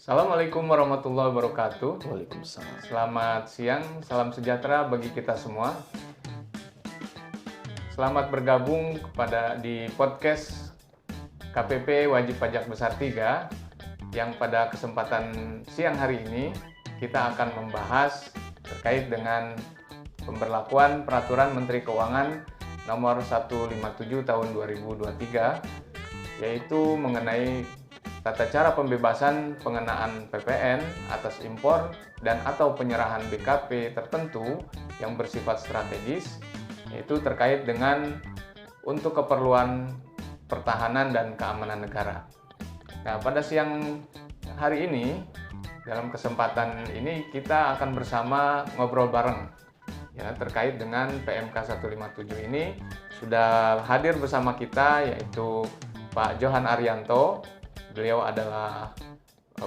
Assalamualaikum warahmatullahi wabarakatuh. Waalaikumsalam. Selamat siang, salam sejahtera bagi kita semua. Selamat bergabung di podcast KPP Wajib Pajak Besar 3 yang pada kesempatan siang hari ini kita akan membahas terkait dengan pemberlakuan Peraturan Menteri Keuangan Nomor 157 Tahun 2023 yaitu mengenai tata cara pembebasan pengenaan PPN atas impor dan atau penyerahan BKP tertentu yang bersifat strategis, yaitu terkait dengan untuk keperluan pertahanan dan keamanan negara. Nah, pada siang hari ini, dalam kesempatan ini kita akan bersama ngobrol bareng ya terkait dengan PMK 157 ini. Sudah hadir bersama kita yaitu Pak Johan Arianto. Beliau adalah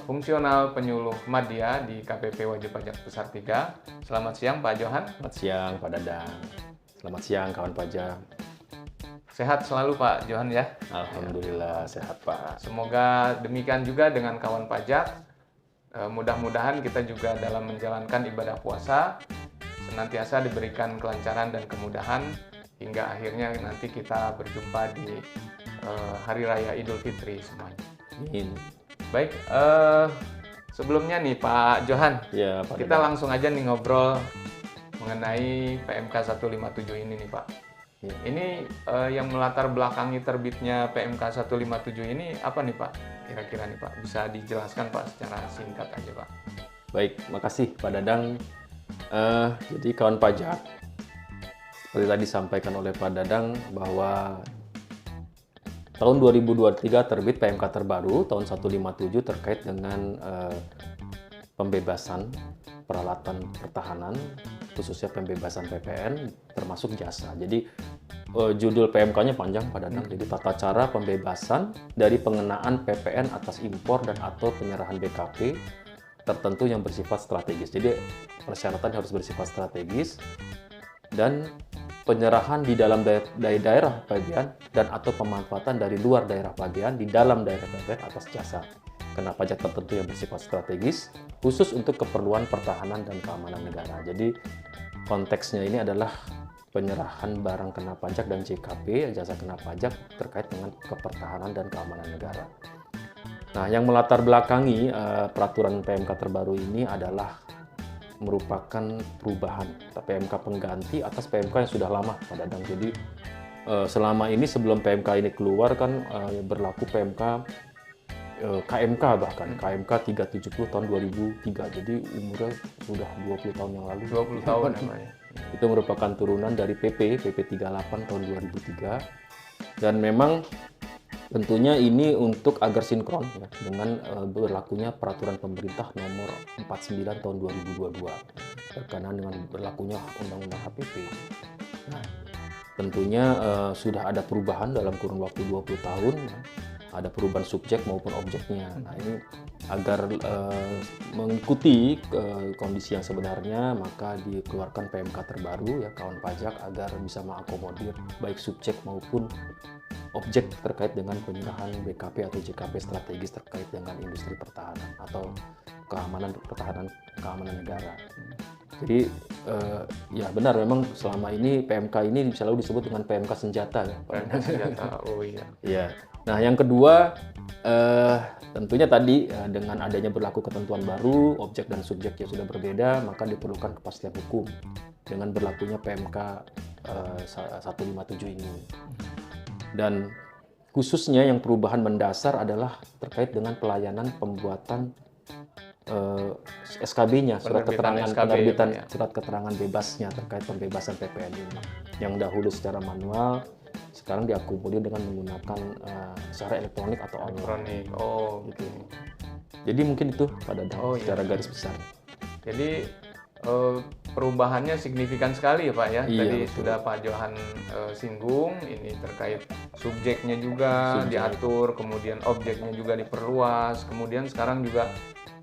fungsional penyuluh media di KPP Wajib Pajak Besar 3. Selamat siang Pak Johan. Selamat siang Pak Dadang. Selamat siang kawan pajak. Sehat selalu Pak Johan ya. Alhamdulillah sehat Pak. Semoga demikian juga dengan kawan pajak. Mudah-mudahan kita juga dalam menjalankan ibadah puasa senantiasa diberikan kelancaran dan kemudahan hingga akhirnya nanti kita berjumpa di Hari Raya Idul Fitri semuanya. Baik, sebelumnya nih Pak Johan, ya, Pak kita Dadang. langsung aja nih ngobrol mengenai PMK 157 ini nih Pak. Ya. Ini yang melatar belakangi terbitnya PMK 157 ini apa nih Pak? Kira-kira nih Pak, bisa dijelaskan Pak secara singkat aja Pak. Baik, makasih Pak Dadang. Jadi kawan pajak, seperti tadi disampaikan oleh Pak Dadang bahwa tahun 2023 terbit PMK terbaru tahun 157 terkait dengan pembebasan peralatan pertahanan, khususnya pembebasan PPN termasuk jasa. Jadi judul PMK-nya panjang Pak Dadang. Jadi tata cara pembebasan dari pengenaan PPN atas impor dan atau penyerahan BKP tertentu yang bersifat strategis. Jadi persyaratan harus bersifat strategis dan penyerahan di dalam daerah bagian dan atau pemanfaatan dari luar daerah bagian di dalam daerah bagian atas jasa kena pajak tertentu yang bersifat strategis khusus untuk keperluan pertahanan dan keamanan negara. Jadi konteksnya ini adalah penyerahan barang kena pajak dan JKP, jasa kena pajak terkait dengan kepertahanan dan keamanan negara. Nah, yang melatar belakangi peraturan PMK terbaru ini adalah merupakan perubahan PMK pengganti atas PMK yang sudah lama Pak Dadang. Jadi selama ini sebelum PMK ini keluar kan berlaku PMK KMK bahkan KMK 370 tahun 2003. Jadi umurnya sudah 20 tahun yang lalu. 20 tahun namanya. Itu merupakan turunan dari PP 38 tahun 2003. Dan memang tentunya ini untuk agar sinkron ya, dengan berlakunya peraturan pemerintah nomor 49 tahun 2022 berkenaan dengan berlakunya Undang-Undang HPP. Nah, tentunya sudah ada perubahan dalam kurun waktu 20 tahun, ya. Ada perubahan subjek maupun objeknya. Nah, ini agar mengikuti kondisi yang sebenarnya, maka dikeluarkan PMK terbaru ya kawan pajak agar bisa mengakomodir baik subjek maupun objek terkait dengan penyerahan BKP atau JKP strategis terkait dengan industri pertahanan atau keamanan pertahanan keamanan negara. Jadi ya benar memang selama ini PMK ini selalu disebut dengan PMK senjata ya. PMK senjata. Oh iya. Iya. Nah, yang kedua tentunya tadi dengan adanya berlaku ketentuan baru, objek dan subjek yang sudah berbeda, maka diperlukan kepastian hukum dengan berlakunya PMK 157 ini. Dan khususnya yang perubahan mendasar adalah terkait dengan pelayanan pembuatan SKB-nya, surat keterangan penerbitan ya. Surat keterangan bebasnya terkait pembebasan PPN ini. Yang dahulu secara manual, sekarang diakomodir dengan menggunakan secara elektronik atau elektronik. Oh, gitu. Jadi mungkin itu Pak Dadang secara garis besar. Jadi perubahannya signifikan sekali ya Pak ya. Iya, tadi betul. sudah Pak Johan singgung, ini terkait subjeknya juga diatur, kemudian objeknya juga diperluas, kemudian sekarang juga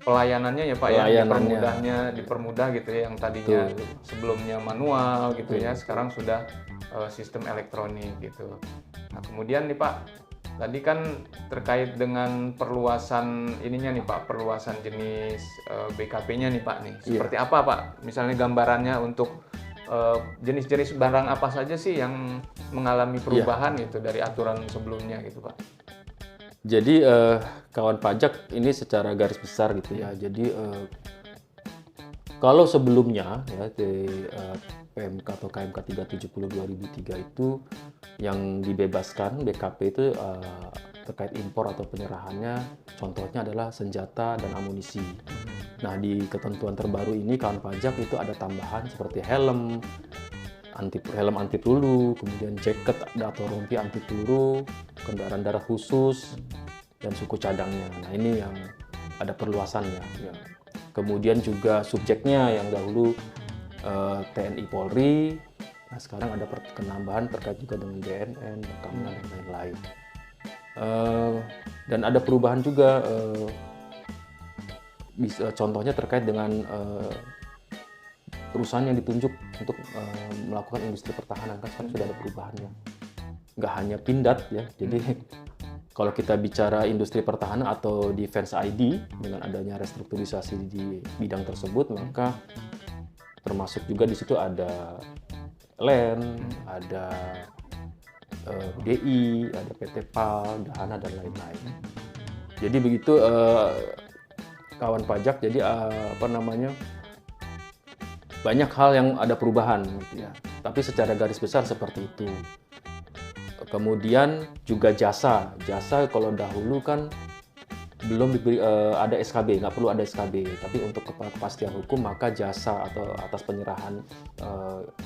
pelayanannya ya Pak ya, dipermudah gitu ya, yang tadinya sebelumnya manual gitu ya, sekarang sudah sistem elektronik gitu. Nah kemudian nih Pak, tadi kan terkait dengan perluasan ininya nih Pak, perluasan jenis BKP-nya nih Pak nih. Seperti apa Pak? Misalnya gambarannya untuk jenis-jenis barang apa saja sih yang mengalami perubahan gitu dari aturan sebelumnya gitu Pak? Jadi kawan pajak ini secara garis besar gitu ya. Jadi kalau sebelumnya ya di PMK atau KMK 370 2003 itu yang dibebaskan BKP itu terkait impor atau penyerahannya, contohnya adalah senjata dan amunisi. Nah, di ketentuan terbaru ini kawan pajak itu ada tambahan seperti helm anti peluru, kemudian jaket atau rompi anti peluru, kendaraan darat khusus, dan suku cadangnya. Nah, ini yang ada perluasannya. Ya. Kemudian juga subjeknya yang dahulu TNI Polri, nah sekarang ada penambahan terkait juga dengan BNN, Bakamla, dan lain-lain. Dan ada perubahan juga, contohnya terkait dengan perusahaan yang ditunjuk untuk melakukan industri pertahanan, kan sekarang sudah ada perubahannya. Nggak hanya Pindad ya, jadi kalau kita bicara industri pertahanan atau Defense ID dengan adanya restrukturisasi di bidang tersebut, maka termasuk juga di situ ada LEN, ada DI, ada PT PAL, Dahana, dan lain-lain. Jadi begitu kawan pajak, jadi banyak hal yang ada perubahan gitu ya. Tapi secara garis besar seperti itu. Kemudian juga jasa kalau dahulu kan belum diberi ada SKB, nggak perlu ada SKB. Tapi untuk kepastian hukum maka jasa atau atas penyerahan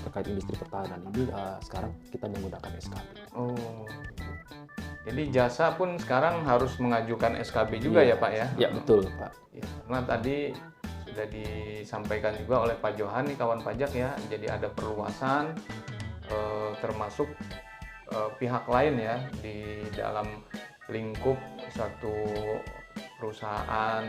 terkait industri pertahanan ini sekarang kita menggunakan SKB. Oh, jadi jasa pun sekarang harus mengajukan SKB juga ya Pak ya? Ya betul Pak. Ya, karena tadi sudah disampaikan juga oleh Pak Johan nih kawan pajak ya, jadi ada perluasan termasuk pihak lain ya di dalam lingkup satu perusahaan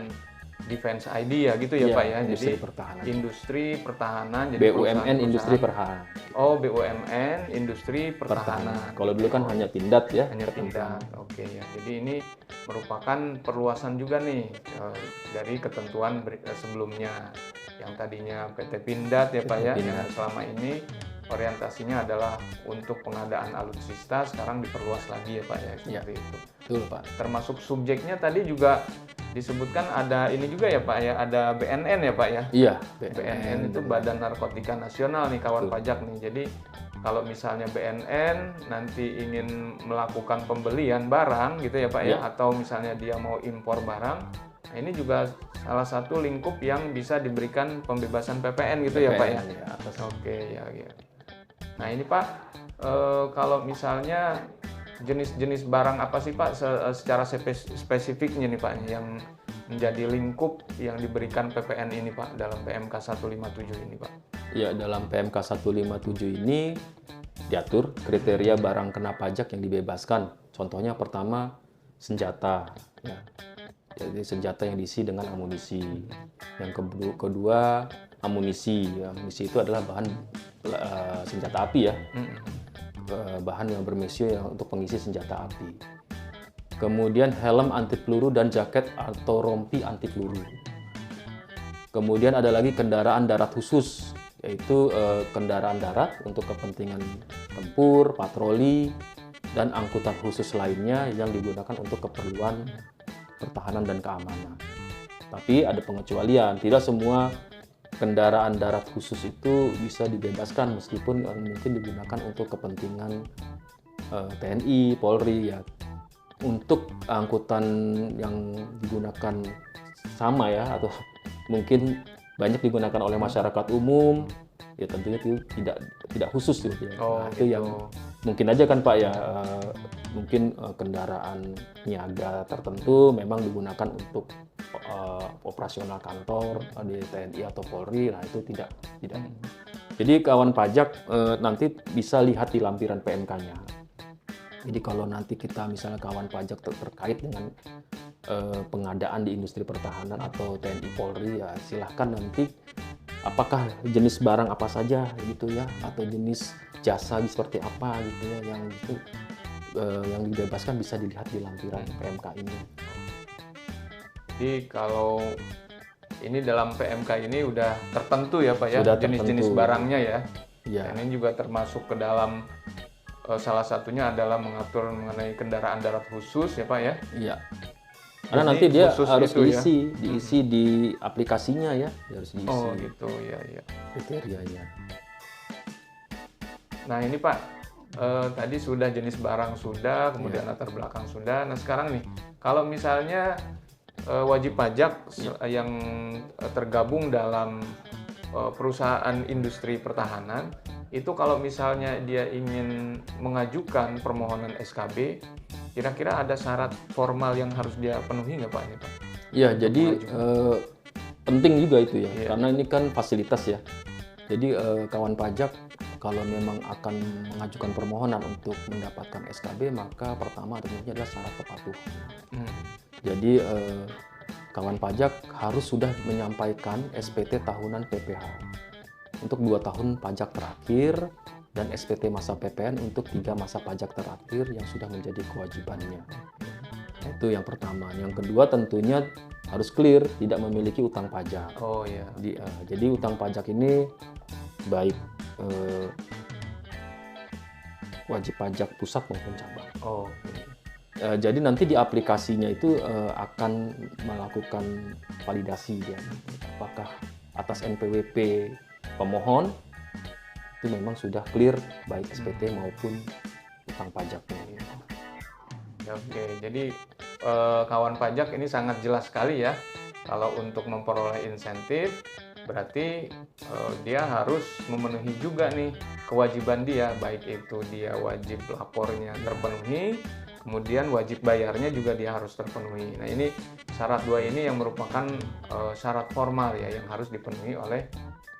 Defense ID ya gitu ya Pak ya. Industri jadi pertahanan. Industri pertahanan. Jadi BUMN industri pertahanan. Oh, BUMN industri pertahanan. Kalau dulu kan hanya Pindad ya. Hanya Pindad. Oke ya. Jadi ini merupakan perluasan juga nih dari ketentuan sebelumnya. Yang tadinya PT Pindad ya Pak ya, yang selama ini orientasinya adalah untuk pengadaan alutsista, sekarang diperluas lagi ya Pak ya, seperti itu. Betul Pak. Termasuk subjeknya tadi juga disebutkan ada ini juga ya Pak ya, ada BNN ya Pak ya? Iya. BNN itu Badan Narkotika Nasional nih kawan pajak nih. Jadi kalau misalnya BNN nanti ingin melakukan pembelian barang gitu ya Pak ya, atau misalnya dia mau impor barang, nah ini juga salah satu lingkup yang bisa diberikan pembebasan PPN gitu ya Pak ya? Oke ya. Nah ini Pak, kalau misalnya jenis-jenis barang apa sih Pak secara spesifiknya nih Pak yang menjadi lingkup yang diberikan PPN ini Pak dalam PMK 157 ini Pak? Ya, dalam PMK 157 ini diatur kriteria barang kena pajak yang dibebaskan. Contohnya pertama senjata ya. Jadi senjata yang diisi dengan amunisi. Yang kedua amunisi. Amunisi itu adalah bahan senjata api ya. Bahan yang bermesiu untuk pengisi senjata api. Kemudian helm anti peluru dan jaket atau rompi anti peluru. Kemudian ada lagi kendaraan darat khusus, yaitu kendaraan darat untuk kepentingan tempur, patroli, dan angkutan khusus lainnya yang digunakan untuk keperluan pertahanan dan keamanan. Tapi ada pengecualian, tidak semua kendaraan darat khusus itu bisa dibebaskan meskipun mungkin digunakan untuk kepentingan TNI, Polri ya. Untuk angkutan yang digunakan sama ya atau mungkin banyak digunakan oleh masyarakat umum ya tentunya itu tidak khusus gitu ya. Oh, nah, itu yang mungkin aja kan Pak ya mungkin kendaraan niaga tertentu memang digunakan untuk operasional kantor di TNI atau Polri, nah itu tidak. Jadi kawan pajak nanti bisa lihat di lampiran PMK-nya. Jadi kalau nanti kita misalnya kawan pajak terkait dengan pengadaan di industri pertahanan atau TNI Polri ya silahkan nanti apakah jenis barang apa saja gitu ya atau jenis jasa seperti apa gitu ya yang itu yang dibebaskan bisa dilihat di lampiran PMK ini. Jadi kalau ini dalam PMK ini udah tertentu ya Pak ya, Sudah jenis-jenis tertentu. barangnya ya. Ya, Dan ini juga termasuk ke dalam salah satunya adalah mengatur mengenai kendaraan darat khusus ya Pak ya. iya. Karena Jadi nanti dia khusus harus itu ya? diisi di aplikasinya ya, dia harus diisi Oh gitu ya ya. kriterianya. Nah ini Pak, tadi sudah jenis barang sudah, kemudian latar belakang sudah. Nah sekarang nih, kalau misalnya wajib pajak yang tergabung dalam perusahaan industri pertahanan, itu kalau misalnya dia ingin mengajukan permohonan SKB, kira-kira ada syarat formal yang harus dia penuhi nggak Pak ini Pak? Ya, jadi penting juga itu ya, Iya. karena ini kan fasilitas ya. Jadi kawan pajak kalau memang akan mengajukan permohonan untuk mendapatkan SKB, maka pertama tentunya adalah syarat kepatuhan. Jadi kawan pajak harus sudah menyampaikan SPT tahunan PPH untuk 2 tahun pajak terakhir dan SPT masa PPN untuk 3 masa pajak terakhir yang sudah menjadi kewajibannya. Itu yang pertama. Yang kedua tentunya harus clear, tidak memiliki utang pajak. Oh ya. Jadi utang pajak ini baik wajib pajak pusat maupun cabang. Oh. Oke. Jadi nanti di aplikasinya itu akan melakukan validasi dia, apakah atas NPWP pemohon itu memang sudah clear baik SPT maupun utang pajaknya. Ya, oke, jadi kawan pajak ini sangat jelas sekali ya. Kalau untuk memperoleh insentif, berarti dia harus memenuhi juga nih kewajiban dia, baik itu dia wajib lapornya terpenuhi, kemudian wajib bayarnya juga dia harus terpenuhi. Nah ini syarat dua ini yang merupakan syarat formal ya yang harus dipenuhi oleh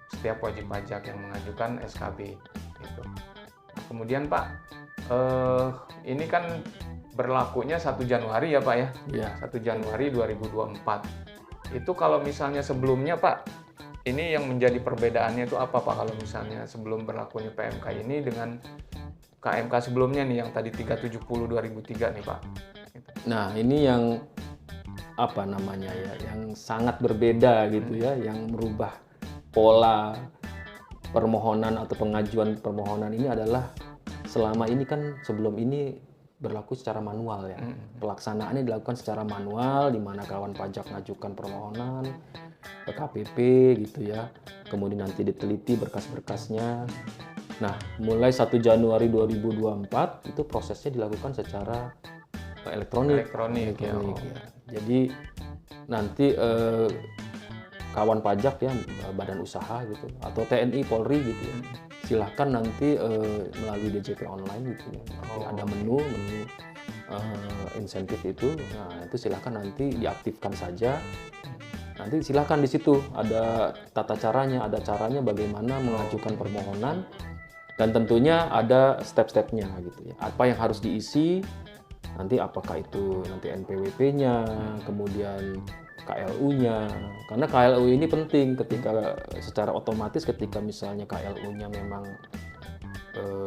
setiap wajib pajak yang mengajukan SKB. Gitu. Nah, kemudian Pak, ini kan berlakunya 1 Januari ya Pak ya? Ya. 1 Januari 2024. Itu kalau misalnya sebelumnya Pak, ini yang menjadi perbedaannya itu apa Pak kalau misalnya sebelum berlakunya PMK ini dengan KMK sebelumnya nih yang tadi 370 2003 nih Pak? Gitu. Nah ini yang apa namanya ya, yang sangat berbeda gitu ya, yang merubah pola permohonan atau pengajuan permohonan ini adalah selama ini kan sebelum ini berlaku secara manual ya. Pelaksanaannya dilakukan secara manual di mana kawan pajak mengajukan permohonan ke KPP gitu ya. Kemudian nanti diteliti berkas-berkasnya. Nah, mulai 1 Januari 2024 itu prosesnya dilakukan secara elektronik ya. Jadi nanti kawan pajak ya, badan usaha gitu atau TNI Polri gitu ya, silahkan nanti melalui DJP online gitu ya. Nanti ada menu insentif itu, nah itu silahkan nanti diaktifkan saja. Nanti silahkan di situ ada tata caranya, ada caranya bagaimana mengajukan permohonan dan tentunya ada step-stepnya gitu ya. Apa yang harus diisi, nanti apakah itu nanti NPWP-nya, kemudian KLU-nya, karena KLU ini penting ketika secara otomatis ketika misalnya KLU-nya memang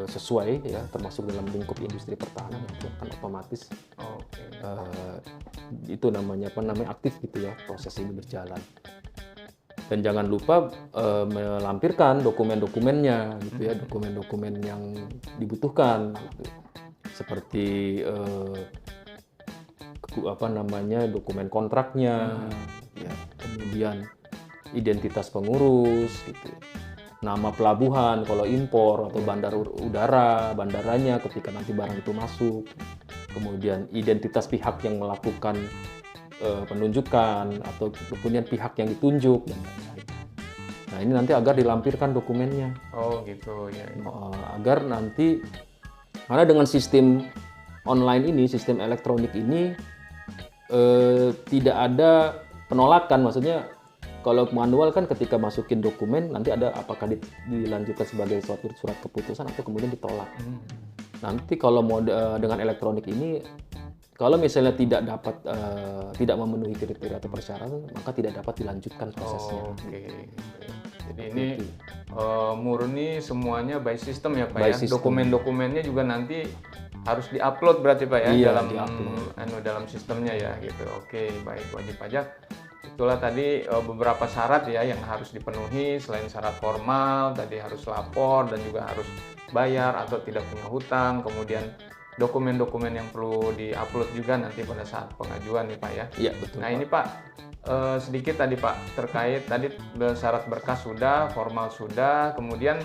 sesuai ya, termasuk dalam lingkup industri pertahanan itu akan otomatis itu namanya aktif gitu ya, proses ini berjalan. Dan jangan lupa melampirkan dokumen-dokumennya gitu ya, dokumen-dokumen yang dibutuhkan gitu. Seperti dokumen kontraknya ya, kemudian identitas pengurus gitu, nama pelabuhan kalau impor atau bandar udara, bandaranya ketika nanti barang itu masuk, kemudian identitas pihak yang melakukan penunjukan atau kemudian pihak yang ditunjuk dan lain-lain. Nah ini nanti agar dilampirkan dokumennya. Oh gitu ya. Agar nanti, karena dengan sistem online ini, sistem elektronik ini tidak ada penolakan, maksudnya kalau manual kan ketika masukin dokumen nanti ada apakah dilanjutkan sebagai suatu surat keputusan atau kemudian ditolak. Nanti kalau dengan elektronik ini, kalau misalnya tidak memenuhi kriteria atau persyaratan, maka tidak dapat dilanjutkan prosesnya. Jadi ini murni semuanya by system ya Pak by ya. system. Dokumen-dokumennya juga nanti harus diupload berarti Pak ya, Iya, dalam sistemnya ya gitu. Oke, baik, wajib pajak. Itulah tadi beberapa syarat ya yang harus dipenuhi. Selain syarat formal, tadi harus lapor dan juga harus bayar atau tidak punya hutang. Kemudian dokumen-dokumen yang perlu diupload juga nanti pada saat pengajuan nih Pak ya. Iya, betul. Nah Pak. ini Pak, sedikit tadi Pak terkait tadi syarat berkas sudah, formal sudah, kemudian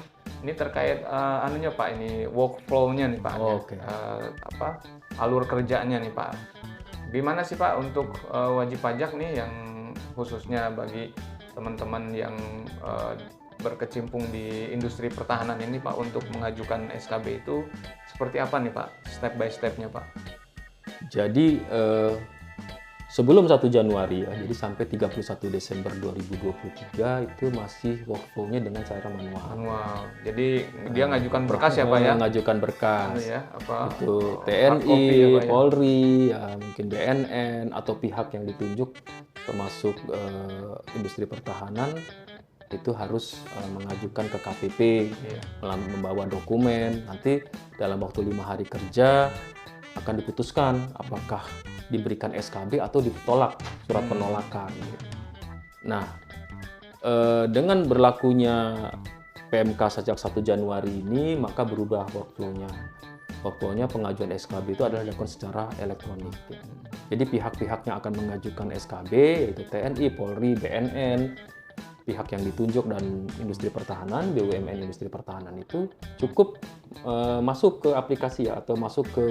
ini terkait anunya Pak, ini workflow-nya nih Pak, Oke. alur kerjanya nih Pak. Gimana sih Pak untuk wajib pajak nih yang khususnya bagi teman-teman yang berkecimpung di industri pertahanan ini Pak untuk mengajukan SKB itu seperti apa nih Pak, step by step-nya Pak? Jadi sebelum 1 Januari ya, jadi sampai 31 Desember 2023 itu masih workflow-nya dengan cara manual. Manual. Jadi dia ngajukan berkas ya Pak ya? Ngajukan berkas. Ya, apa? Itu hard TNI, copy ya, Pak, ya? Polri, ya, mungkin BNN atau pihak yang ditunjuk termasuk industri pertahanan itu harus mengajukan ke KPP, membawa dokumen. Nanti dalam waktu 5 hari kerja akan diputuskan apakah diberikan SKB atau ditolak surat penolakan. Nah, dengan berlakunya PMK sejak 1 Januari ini, maka berubah workflow-nya. Workflow-nya pengajuan SKB itu adalah dilakukan secara elektronik. Jadi pihak-pihak yang akan mengajukan SKB, yaitu TNI, Polri, BNN, pihak yang ditunjuk dan industri pertahanan, BUMN industri pertahanan itu cukup masuk ke aplikasi ya, atau masuk ke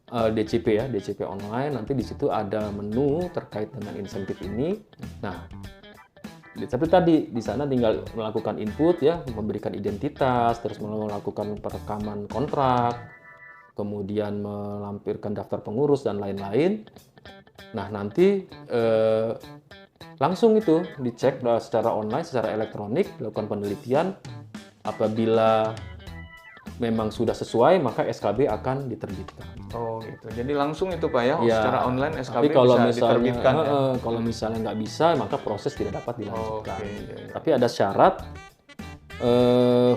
DCP ya, DCP online. Nanti di situ ada menu terkait dengan insentif ini. Nah, seperti tadi di sana tinggal melakukan input ya, memberikan identitas, terus melakukan perekaman kontrak, kemudian melampirkan daftar pengurus dan lain-lain. Nah, nanti langsung itu dicek secara online, secara elektronik, dilakukan penelitian. Apabila memang sudah sesuai, maka SKB akan diterbitkan. Oh gitu. Jadi langsung itu Pak ya, secara online SKB tapi kalau bisa misalnya, diterbitkan ya? Kalau misalnya nggak bisa, maka proses tidak dapat dilanjutkan. Iya. Tapi ada syarat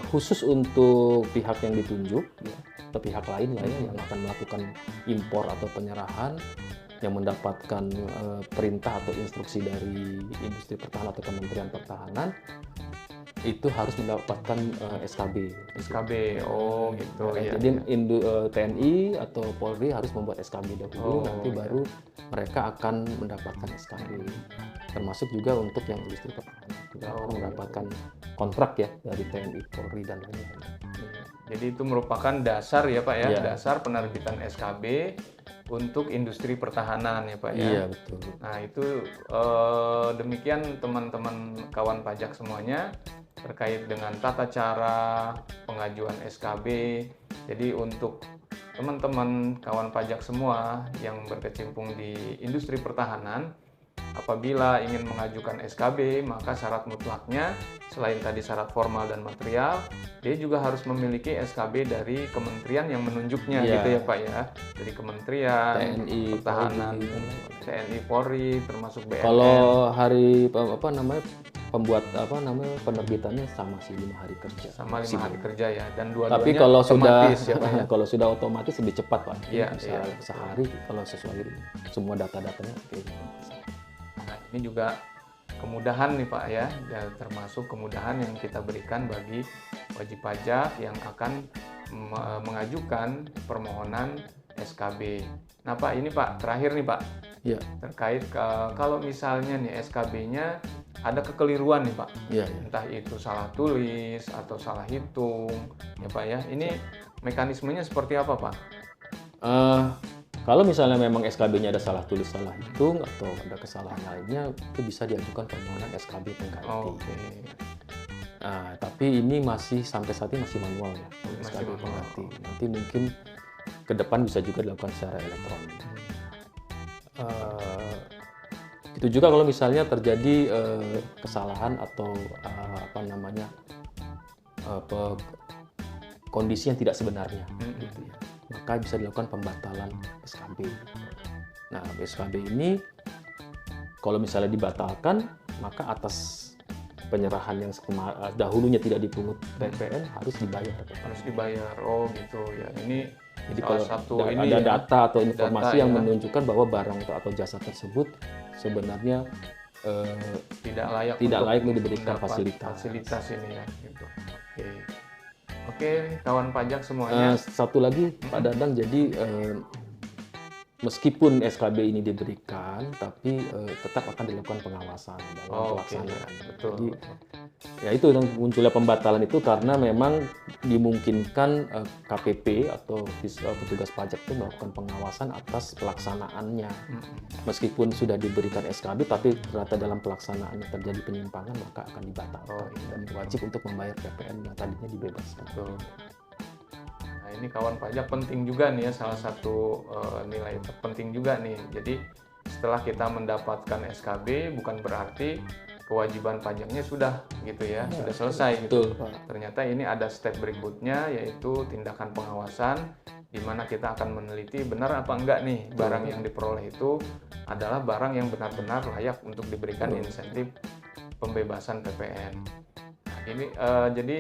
khusus untuk pihak yang ditunjuk, ya, atau pihak lain lah ya, yang akan melakukan impor atau penyerahan, yang mendapatkan perintah atau instruksi dari industri pertahanan atau Kementerian Pertahanan, itu harus mendapatkan SKB. SKB, oh gitu. Nah, ya. jadi TNI atau Polri harus membuat SKB dahulu, nanti baru mereka akan mendapatkan SKB. Termasuk juga untuk yang industri pertahanan juga akan mendapatkan kontrak ya dari TNI, Polri dan lain-lain. Jadi itu merupakan dasar ya Pak ya, Iya. dasar penerbitan SKB untuk industri pertahanan ya Pak ya. Iya, betul. Nah itu demikian teman-teman kawan pajak semuanya terkait dengan tata cara pengajuan SKB. Jadi untuk teman-teman kawan pajak semua yang berkecimpung di industri pertahanan, apabila ingin mengajukan SKB, maka syarat mutlaknya selain tadi syarat formal dan material, dia juga harus memiliki SKB dari kementerian yang menunjuknya gitu ya Pak ya. Dari kementerian, TNI, pertahanan, Polri. TNI, Polri, termasuk BNN. Kalau hari penerbitannya sama sih 5 hari kerja. Sama 5 hari kerja ya, dan dua-duanya Tapi kalau sudah otomatis ya Pak ya. kalau sudah otomatis lebih cepat Pak. Iya, Bisa iya. sehari kalau sesuai semua data-datanya. Nah, ini juga kemudahan nih Pak ya, termasuk kemudahan yang kita berikan bagi wajib pajak yang akan mengajukan permohonan SKB. Nah Pak, ini Pak, terakhir nih Pak, Iya. terkait kalau misalnya nih SKB-nya ada kekeliruan nih Pak, Iya. entah itu salah tulis atau salah hitung, ya Pak ya, ini mekanismenya seperti apa Pak? Kalau misalnya memang SKB-nya ada salah tulis, salah hitung, atau ada kesalahan lainnya, itu bisa diajukan permohonan SKB pengganti. Oke. Nah, tapi ini masih sampai saat ini masih manual ya, Masih SKB manual. pengganti. Nanti mungkin ke depan bisa juga dilakukan secara elektronik. Itu juga kalau misalnya terjadi kesalahan atau kondisi yang tidak sebenarnya, gitu ya, maka bisa dilakukan pembatalan SKB. Nah, SKB ini kalau misalnya dibatalkan, maka atas penyerahan yang dahulunya tidak dipungut PPN harus dibayar. Harus dibayar. Oh gitu ya. Ini Jadi salah kalau satu ada ini ya, data atau informasi data yang ya. menunjukkan bahwa barang atau jasa tersebut sebenarnya tidak layak untuk diberikan mendapat fasilitas ini ya gitu. Oke, kawan pajak semuanya. Satu lagi Pak Dadang, jadi meskipun SKB ini diberikan, tapi tetap akan dilakukan pengawasan dalam pelaksanaan. Betul. Jadi ya itu yang munculnya pembatalan itu karena memang dimungkinkan KPP atau petugas pajak itu melakukan pengawasan atas pelaksanaannya. Meskipun sudah diberikan SKB, tapi ternyata dalam pelaksanaannya terjadi penyimpangan, maka akan dibatalkan dan wajib untuk membayar PPN yang tadinya dibebaskan. Betul. Nah, ini kawan pajak penting juga nih ya, salah satu nilai terpenting juga nih. Jadi setelah kita mendapatkan SKB bukan berarti kewajiban pajaknya sudah gitu ya, sudah selesai gitu. Ternyata ini ada step berikutnya, yaitu tindakan pengawasan, di mana kita akan meneliti benar apa enggak nih barang yang diperoleh itu adalah barang yang benar-benar layak untuk diberikan insentif pembebasan PPN. Nah, ini jadi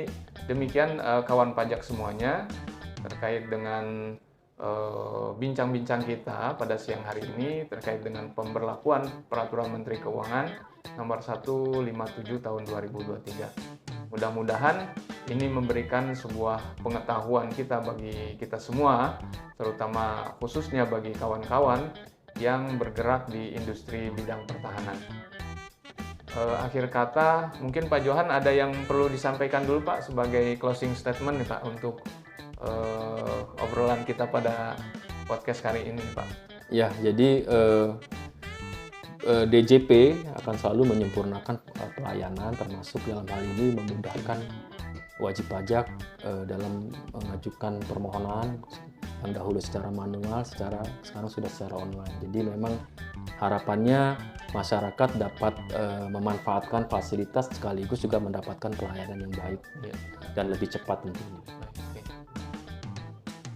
demikian kawan pajak semuanya terkait dengan bincang-bincang kita pada siang hari ini terkait dengan pemberlakuan Peraturan Menteri Keuangan Nomor 157 Tahun 2023. Mudah-mudahan ini memberikan sebuah pengetahuan kita bagi kita semua, terutama khususnya bagi kawan-kawan yang bergerak di industri bidang pertahanan. Akhir kata, mungkin Pak Johan ada yang perlu disampaikan dulu Pak sebagai closing statement nih Pak untuk obrolan kita pada podcast kali ini Pak. Ya, jadi DJP akan selalu menyempurnakan pelayanan, termasuk dalam hal ini memudahkan wajib pajak dalam mengajukan permohonan yang dahulu secara manual, sekarang sudah secara online. Jadi memang harapannya masyarakat dapat memanfaatkan fasilitas sekaligus juga mendapatkan pelayanan yang baik dan lebih cepat tentunya.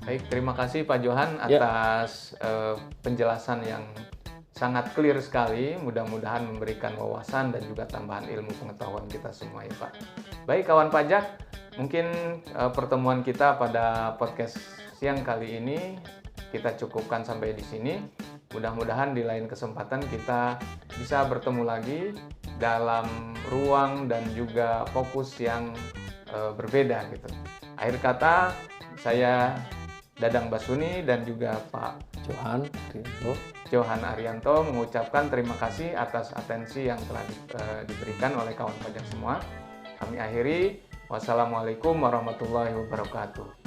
Baik, terima kasih Pak Johan atas penjelasan yang sangat clear sekali. Mudah-mudahan memberikan wawasan dan juga tambahan ilmu pengetahuan kita semua ya Pak. Baik kawan pajak, mungkin pertemuan kita pada podcast siang kali ini kita cukupkan sampai di sini. Mudah-mudahan di lain kesempatan kita bisa bertemu lagi dalam ruang dan juga fokus yang berbeda gitu. Akhir kata, saya Dadang Basuni dan juga Pak Johan Arianto mengucapkan terima kasih atas atensi yang telah diberikan oleh kawan pajak semua. Kami akhiri, wassalamualaikum warahmatullahi wabarakatuh.